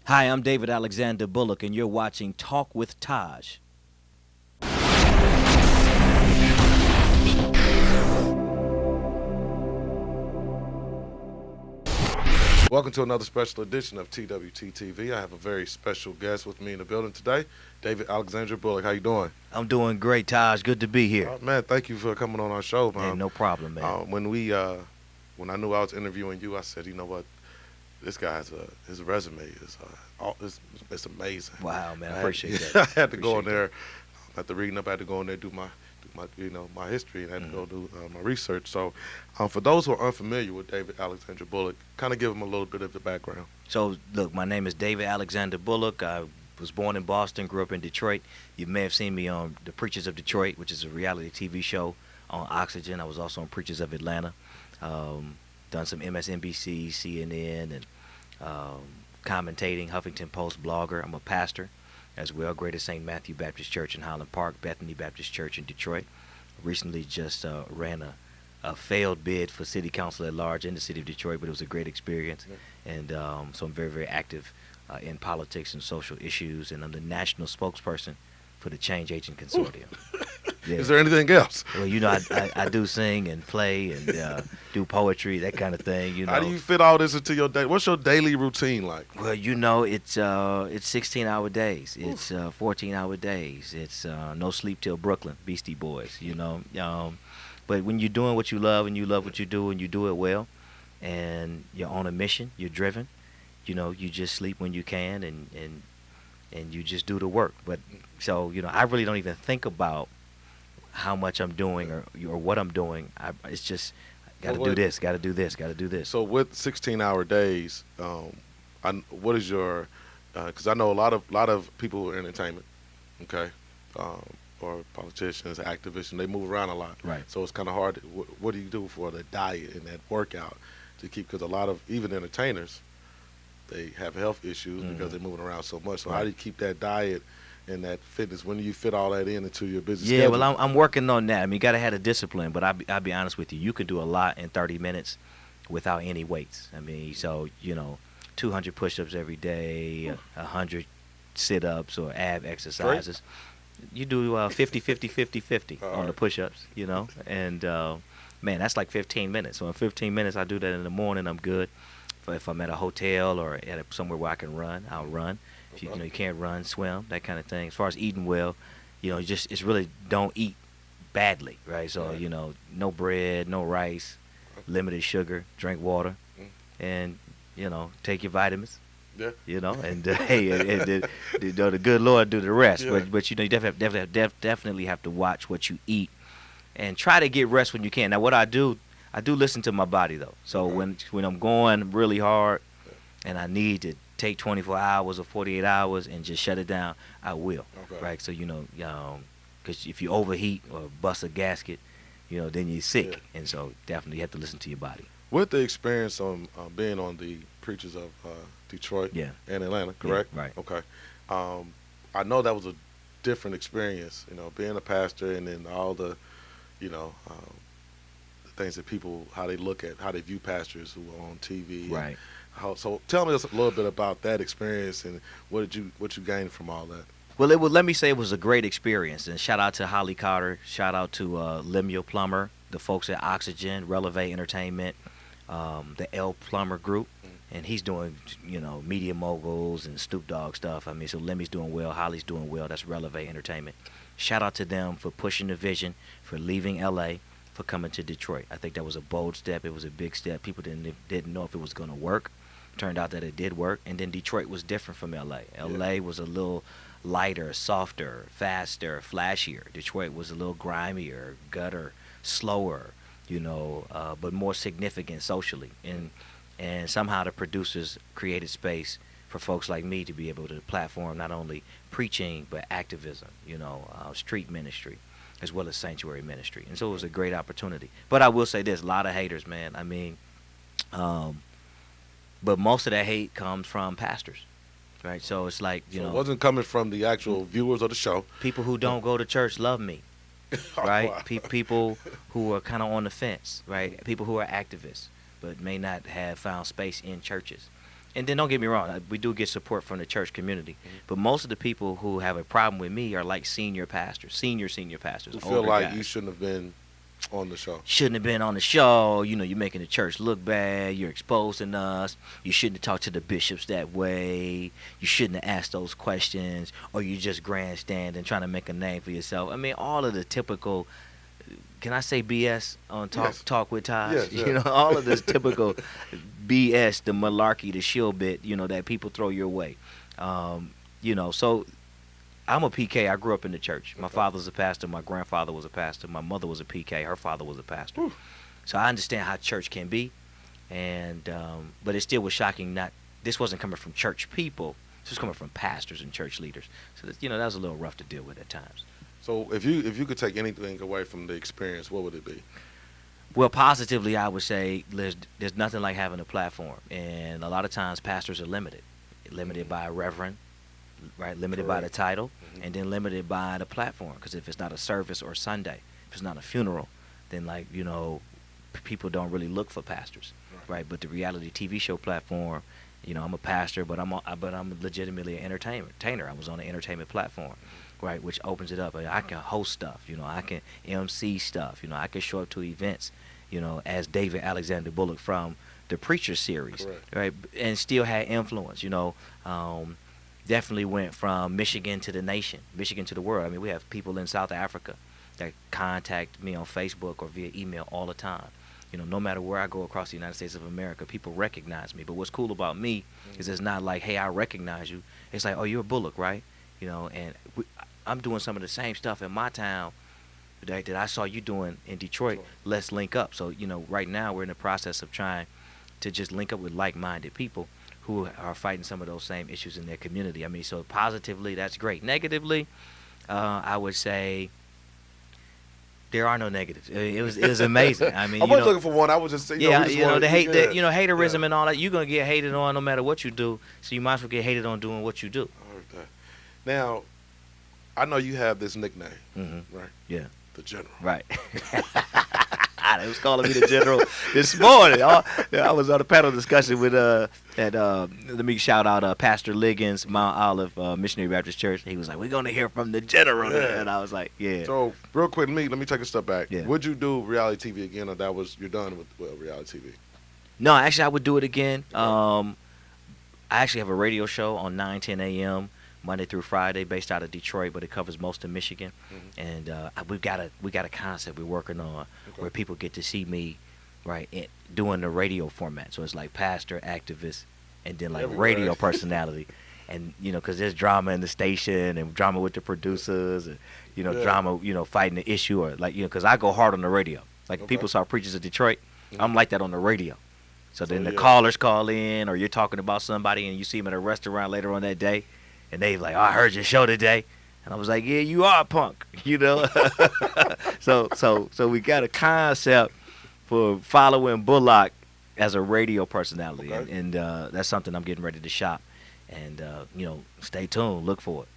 Hi, I'm David Alexander Bullock, and you're watching Talk with Taj. Welcome to another special edition of TWT TV. I have a very special guest with me in the building today, David Alexander Bullock. How you doing? I'm doing great, Taj. Good to be here. Man, thank you for coming on our show, man. Hey, no problem, man. When I knew I was interviewing you, I said, you know what, this guy's his resume it's amazing. Wow, man, I appreciate that. I had to go in there, after reading up, I had to go in there do my my history, and I had to go do my research. So, for those who are unfamiliar with David Alexander Bullock, kind of give them a little bit of the background. So, look, my name is David Alexander Bullock. I was born in Boston, grew up in Detroit. You may have seen me on The Preachers of Detroit, which is a reality TV show on Oxygen. I was also on Preachers of Atlanta. Done some MSNBC, CNN, and commentating, Huffington Post blogger. I'm a pastor as well, Greater St. Matthew Baptist Church in Highland Park, Bethany Baptist Church in Detroit. Recently just ran a failed bid for city council at large in the city of Detroit, but it was a great experience. Yeah. And so I'm very, very active in politics and social issues, and I'm the national spokesperson for the Change Agent Consortium. Yeah. Is there anything else? Well, you know, I do sing and play and do poetry, that kind of thing. You know. How do you fit all this into your day? What's your daily routine like? Well, you know, it's 16-hour days. It's 14-hour days. It's no sleep till Brooklyn, Beastie Boys. You know, but when you're doing what you love and you love what you do and you do it well, and you're on a mission, you're driven. You know, you just sleep when you can and you just do the work. But so you know, I really don't even think about how much I'm doing or what I'm doing. It's just got to do this, got to do this, got to do this. So with 16-hour days, what is your? Because I know a lot of people in entertainment, okay, or politicians, activists, and they move around a lot. Right. So it's kind of hard. What do you do for the diet and that workout to keep? Because a lot of even entertainers, they have health issues because they're moving around so much. So how do you keep that diet and that fitness? When do you fit all that into your business schedule? Well, I'm working on that. I mean, you got to have a discipline, but I'll be honest with you. You can do a lot in 30 minutes without any weights. I mean, so, you know, 200 push-ups every day, 100 sit-ups or ab exercises. Great. You do 50, 50, 50, 50 on the push-ups, you know, and, man, that's like 15 minutes. So in 15 minutes, I do that in the morning, I'm good. If I'm at a hotel or at somewhere where I can run, I'll run. If you know you can't run, swim, that kind of thing. As far as eating well, you know, it's really don't eat badly, right? So you know, no bread, no rice, limited sugar, drink water, and you know, take your vitamins. Yeah. You know, and hey, the good Lord do the rest. Yeah. But you know, you definitely have to watch what you eat, and try to get rest when you can. Now, what I do listen to my body though. So when I'm going really hard, and I need to take 24 hours or 48 hours and just shut it down, I will. Okay. Right? So, you know, because if you overheat or bust a gasket, you know, then you're sick. Yeah. And so definitely you have to listen to your body. With the experience on being on the Preachers of Detroit and Atlanta, correct? Yeah, right. Okay. I know that was a different experience, you know, being a pastor and then all the, you know, things that people, how they view pastors who are on TV. Right. So tell me a little bit about that experience and what you gained from all that. Well, let me say it was a great experience, and shout out to Holly Carter, shout out to Lemuel Plummer, the folks at Oxygen, Relevate Entertainment, the L Plummer Group, and he's doing, you know, Media Moguls and Snoop Dogg stuff. I mean, so Lemmy's doing well, Holly's doing well. That's Relevate Entertainment. Shout out to them for pushing the vision, for leaving L.A., for coming to Detroit. I think that was a bold step. It was a big step. People didn't know if it was going to work. Turned out that it did work. And then Detroit was different from L.A. L.A. was a little lighter, softer, faster, flashier. Detroit was a little grimier, gutter, slower, you know, but more significant socially. And somehow the producers created space for folks like me to be able to platform not only preaching but activism, you know, street ministry, as well as sanctuary ministry. And so it was a great opportunity. But I will say this, a lot of haters, man. I mean, but most of that hate comes from pastors, right? So it's like, you know. It wasn't coming from the actual viewers of the show. People who don't go to church love me, right? People who are kind of on the fence, right? People who are activists but may not have found space in churches. and then don't get me wrong, we do get support from the church community, but most of the people who have a problem with me are like senior pastors, senior pastors. Who feel older like guys. you shouldn't have been on the show. Shouldn't have been on the show. You know, you're making the church look bad. You're exposing us. You shouldn't have talked to the bishops that way. You shouldn't have asked those questions. Or you just grandstanding, trying to make a name for yourself. I mean, all of the typical, can I say BS on Talk with Taj? Yes, yeah. You know, all of this typical BS, the malarkey, the shill bit, you know, that people throw your way. You know, so I'm a PK. I grew up in the church. My father's a pastor. My grandfather was a pastor. My mother was a PK. Her father was a pastor. Whew. So I understand how church can be, and but it still was shocking. This wasn't coming from church people. This was coming from pastors and church leaders. So that, you know, that was a little rough to deal with at times. So if you could take anything away from the experience, what would it be? Well, positively, I would say there's nothing like having a platform, and a lot of times pastors are limited by a reverend, right? Limited by the title, and then limited by the platform. Because if it's not a service or Sunday, if it's not a funeral, then people don't really look for pastors, right? But the reality TV show platform, you know, I'm a pastor, but I'm legitimately an entertainer. I was on the entertainment platform, right, which opens it up. I can host stuff, you know, I can MC stuff, you know, I can show up to events, you know, as David Alexander Bullock from the Preacher series, right, and still had influence, you know. Definitely went from Michigan to the nation, Michigan to the world. I mean, we have people in South Africa that contact me on Facebook or via email all the time. You know, no matter where I go across the United States of America, people recognize me. But what's cool about me is it's not like, hey, I recognize you. It's like, oh, you're Bullock, right? You know, and I'm doing some of the same stuff in my town that I saw you doing in Detroit. Let's link up. So, you know, right now we're in the process of trying to just link up with like-minded people who are fighting some of those same issues in their community. I mean, so positively, that's great. Negatively, I would say there are no negatives. It was amazing. I mean, I was looking for one. I was just saying, haterism and all that. You're gonna get hated on no matter what you do. So you might as well get hated on doing what you do. I heard that. Now, I know you have this nickname, right? Yeah. The General. Right. They was calling me the General this morning. I was on a panel discussion with let me shout out Pastor Liggins, Mount Olive Missionary Baptist Church. He was like, "We're gonna hear from the General," and I was like, "Yeah." So real quick, let me take a step back. Yeah. Would you do reality TV again, or you're done with reality TV? No, actually, I would do it again. I actually have a radio show on 9:10 a.m. Monday through Friday, based out of Detroit, but it covers most of Michigan. And we got a concept we're working on where people get to see me, right, doing the radio format. So it's like pastor, activist, and then like radio personality. And, you know, because there's drama in the station and drama with the producers and, you know, drama, you know, fighting the issue or like, you know, because I go hard on the radio. Like people saw Preachers of Detroit. I'm like that on the radio. So then the callers call in or you're talking about somebody and you see them at a restaurant later on that day. And they like, "Oh, I heard your show today," and I was like, "Yeah, you are a punk," you know. So we got a concept for following Bullock as a radio personality, and that's something I'm getting ready to shop, and you know, stay tuned, look for it.